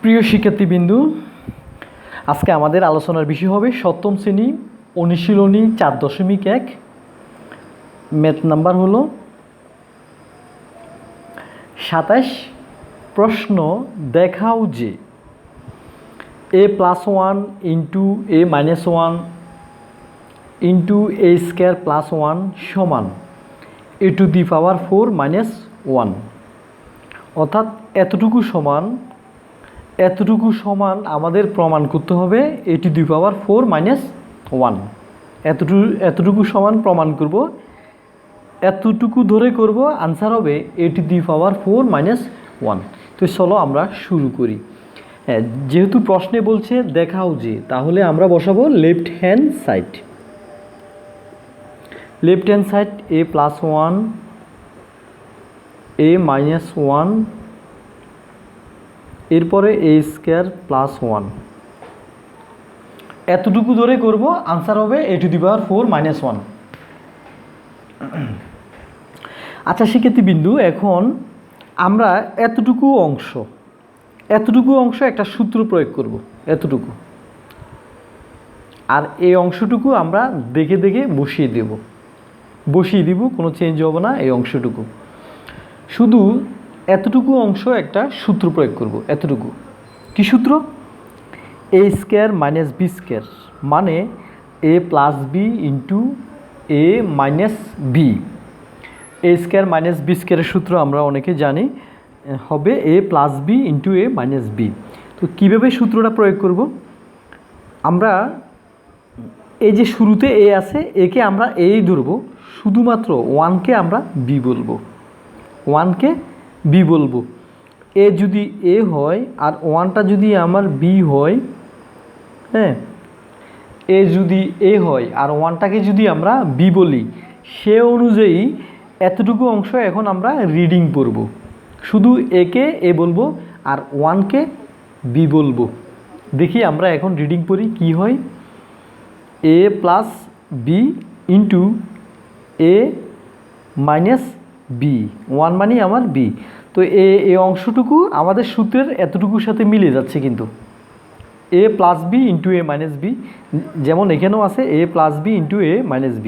প্রিয় শিক্ষার্থীবৃন্দু, আজকে আমাদের আলোচনার বিষয় হবে সপ্তম শ্রেণী অনুশীলনী 4.1 ম্যাথ নাম্বার হলো 27। প্রশ্ন, দেখাও যে a+1 into a-1 into a² + 1 সমান a⁴ - 1, অর্থাৎ এতটুকু সমান আমাদের প্রমাণ করতে হবে a⁴ - 1। এতটুকু সমান প্রমাণ করব, এতটুকু ধরে করব, আনসার হবে a⁴ - 1। তো চলো আমরা শুরু করি। হ্যাঁ, যেহেতু প্রশ্নে বলছে দেখাও যে, তাহলে আমরা বসাবো left hand side a+1 a-1 এরপরে a² + 1, এতটুকু ধরে করব, আনসার হবে a⁴ - 1। আচ্ছা শিক্ষার্থীবৃন্দু, এখন আমরা এতটুকু অংশ একটা সূত্র প্রয়োগ করব, এতটুকু, আর এই অংশটুকু আমরা দেখে দেখে বসিয়ে দিব, কোনো চেঞ্জ হবে না। এই অংশটুকু শুধু এতটুকু অংশ একটা সূত্র প্রয়োগ করব। এতটুকু কি সূত্র? a² - b² মানে a + b into a - b। a² - b² সূত্র আমরা অনেকে জানি, হবে a + b into a - b। তো কীভাবে সূত্রটা প্রয়োগ করব? আমরা এই যে শুরুতে a আছে, একে আমরা এই ধরবো, শুধুমাত্র 1কে আমরা b বলবো, 1কে b বলবো। এ যদি a হয় আর 1টা যদি আমার b হয়, হ্যাঁ, এ যদি a হয় আর 1টাকে যদি আমরা b বলি, সে অনুযায়ী এতটুকু অংশ এখন আমরা রিডিং পড়ব। শুধু একে a বলবো আর 1কে b বলবো। দেখি আমরা এখন রিডিং পড়ি কি হয়। a + b into a - b, 1 মানে আমার b। তো এই অংশটুকু আমাদের সূত্রের এতটুকুর সাথে মিলে যাচ্ছে, কিন্তু a + b into a - b, যেমন এখানেও আছে a + b into a - b।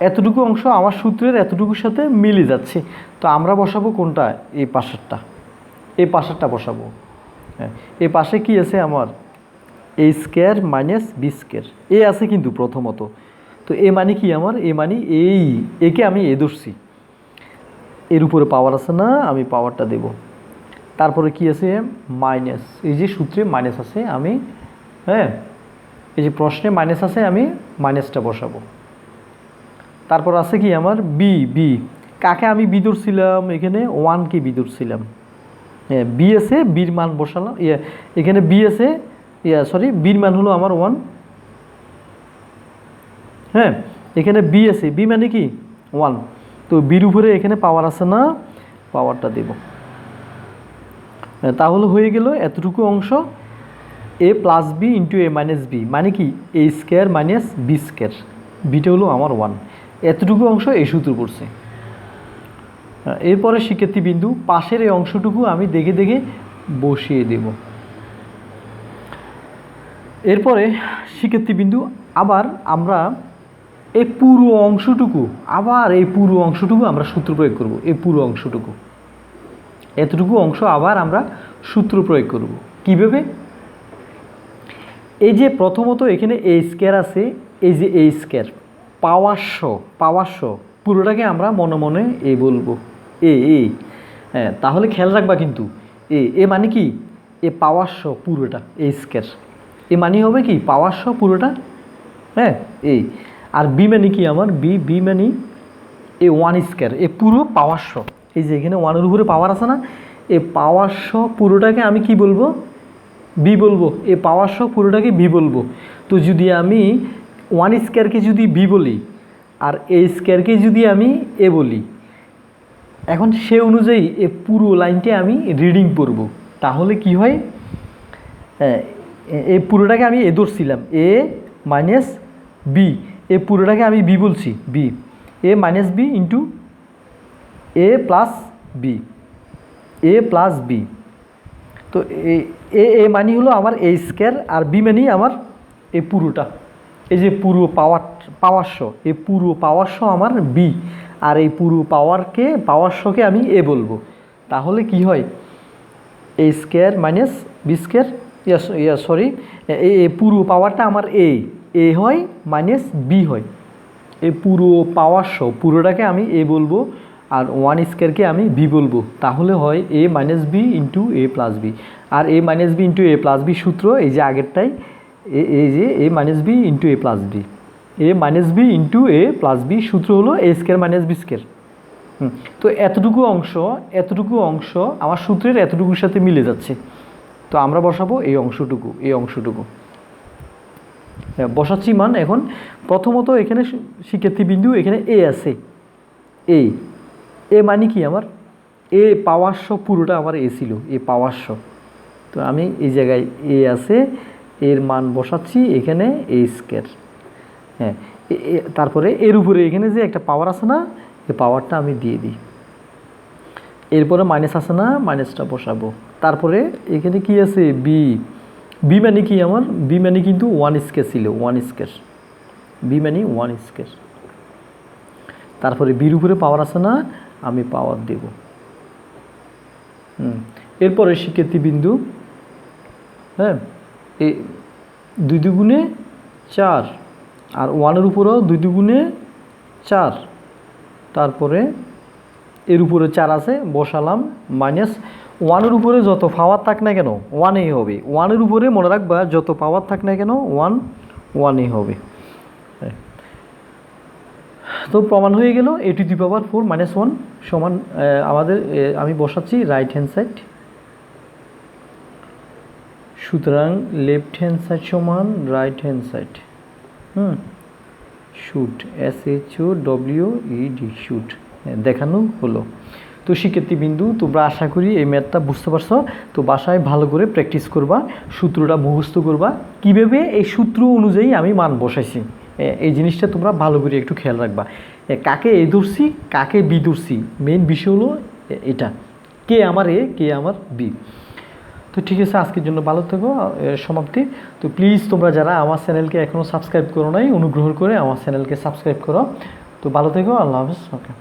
এতটুকু অংশ আমার সূত্রের এতটুকুর সাথে মিলে যাচ্ছে। তো আমরা বসাবো কোনটা? এই পাশেরটা বসাবো। হ্যাঁ, এই পাশে কি আছে আমার? a² - b², এ আছে কিন্তু প্রথমত। তো এ মানে কি আমার? এ মানে একে আমি এ ধরছি, এর উপরে পাওয়ার আছে না, আমি পাওয়ারটা দেব। তারপরে কি আছে? মাইনাস, এই যে সূত্রে মাইনাস আছে, আমি, হ্যাঁ, এই যে প্রশ্নে মাইনাস আছে, আমি মাইনাসটা বসাবো। তারপর আছে কি আমার? বি। কাকে আমি বি ধরছিলাম? এখানে 1কে বি ধরছিলাম। হ্যাঁ, বি আছে, বির মান বসালাম। এখানে বি আছে, বির মান হলো আমার 1। হ্যাঁ, এখানে বি আছে, বি মানে কি? 1। তো বির উপরে এখানে পাওয়ার আছে না, পাওয়ারটা দেব। তাহলে হয়ে গেল এতটুকু অংশ a + b into a - b, মানে কি? a² - b², বিটা হলো আমার 1। এতটুকু অংশ এই সূত্র পড়ছে। এরপরে শিক্ষার্থীবিন্দু, পাশের এই অংশটুকু আমি দেখে দেখে বসিয়ে দেব। এরপরে শিক্ষার্থীবিন্দু, আবার আমরা এই পুরো অংশটুকু আমরা সূত্র প্রয়োগ করব। এই পুরো অংশটুকু, এতটুকু অংশ আবার আমরা সূত্র প্রয়োগ করব। কীভাবে? এই যে প্রথমত এখানে a² আছে, এই যে a², পাওয়ারশ পুরোটাকে আমরা মনে মনে এ বলবো, এ। হ্যাঁ, তাহলে খেয়াল রাখবা কিন্তু, এ মানে কি? এ পাওয়ারশ পুরোটা, a², এ মানে হবে কি? পাওয়ারশ পুরোটা, হ্যাঁ, এই। আর বি মানে কি আমার? বি মানে এ 1², এ পুরো পাওয়ারশ। এই যে এখানে 1-এর উপরে পাওয়ার আছে না, এ পাওয়ারশ পুরোটাকে আমি কি বলবো? বি বলবো। এ পাওয়ারশ পুরোটাকে বি বলবো। তো যদি আমি 1²কে যদি বি বলি আর a²কে যদি আমি এ বলি, এখন সে অনুযায়ী এ পুরো লাইনটি আমি রিডিং পড়ব। তাহলে কি হয়? এই পুরোটাকে আমি এ ধরছিলাম, a - b, এ পুরোটাকে আমি বি বলছি, B, a - b into a + b, তো এ মানে হলো আমার এ স্কোয়ার, আর বি মানে আমার এই পুরোটা, এই যে পুরো পাওয়ারশ, এই পুরো পাওয়ারশ আমার বি, আর এই পুরো পাওয়ারশকে আমি এ বলবো। তাহলে কি হয়, A square minus B square, sorry, এই পুরো পাওয়ারটা আমার এ হয় মাইনাস বি হয়। এই পুরো পাওয়ারশ পুরোটাকে আমি এ বলবো, আর ওয়ান স্কোয়ারকে আমি বি বলবো। তাহলে হয় এ মাইনাস বি ইন্টু এ প্লাস বি। আর এ মাইনাস বি ইন্টু এ প্লাস বি সূত্র এই যে আগেরটাই, এই যে এ মাইনাস বি ইন্টু এ প্লাস বি, এ মাইনাস বি ইন্টু এ প্লাস বি সূত্র হলো এ স্কোয়ার মাইনাস বি স্কোয়ার। তো এতটুকু অংশ আমার সূত্রের এতটুকুর সাথে মিলে যাচ্ছে। তো আমরা বসাবো এই অংশটুকু বসাচ্ছি মান। এখন প্রথমত এখানে শিক্ষার্থীবিন্দু, এখানে এ আছে, এ মানে কি আমার এ পাওয়ারশ, পুরোটা আমার এ ছিল, এ পাওয়ারশ। তো আমি এই জায়গায় এ আছে, এর মান বসাচ্ছি এখানে এ স্কোয়ার। হ্যাঁ, তারপরে এর উপরে এখানে যে একটা পাওয়ার আছে না, এই পাওয়ারটা আমি দিয়ে দিই। এরপরে মাইনাস আছে না, মাইনাসটা বসাবো। তারপরে এখানে কি আছে, বি মানে কি আমার, বি মানে কিন্তু ওয়ান স্কোয়ার ছিল, ওয়ান স্কোয়ার, বি মানে ওয়ান স্কোয়ার। তারপরে বির উপরে পাওয়ার আছে না, আমি পাওয়ার দেব। এরপরে শিক্ষার্থীবিন্দু, হ্যাঁ, এই 2 দুগুণে 4, আর ওয়ানের উপরেও 2 দুগুণে 4, তারপরে এর উপরে 4 আছে বসালাম, মাইনাস ওয়ানের উপরে যত পাওয়ার থাক না কেন ওয়ানেই হবে। ওয়ানের উপরে মনে রাখবা যত পাওয়ার থাক না কেন ওয়ানই হবে। তো প্রমাণ হয়ে গেল এ টু দি পাওয়ার 4 - 1 সমান আমাদের, আমি বসাচ্ছি রাইট হ্যান্ড সাইড। সুতরাং লেফট হ্যান্ড সাইড সমান right hand side. Shoot, SHOWED, shoot দেখানো হলো। তো শিক্ষার্থীবিন্দু, তোমরা আশা করি এই ম্যাথটা বুঝতে পারছো। তো বাসায় ভালো করে প্র্যাকটিস করবা, সূত্রটা মুখস্থ করবা, কীভাবে এই সূত্র অনুযায়ী আমি মান বসাইছি, এই জিনিসটা তোমরা ভালো করে একটু খেয়াল রাখবা। কাকে এ ধরছি, কাকে বি ধরছি, মেইন বিষয় হলো এটা, কে আমার এ, কে আমার বি। তো ঠিক আছে, আজকের জন্য ভালো থেকো, সমাপ্তি। তো প্লিজ তোমরা যারা আমার চ্যানেলকে এখনও সাবস্ক্রাইব করো নাই, অনুগ্রহ করে আমার চ্যানেলকে সাবস্ক্রাইব করো। তো ভালো থেকো, আল্লাহ হাফেজ। ওকে।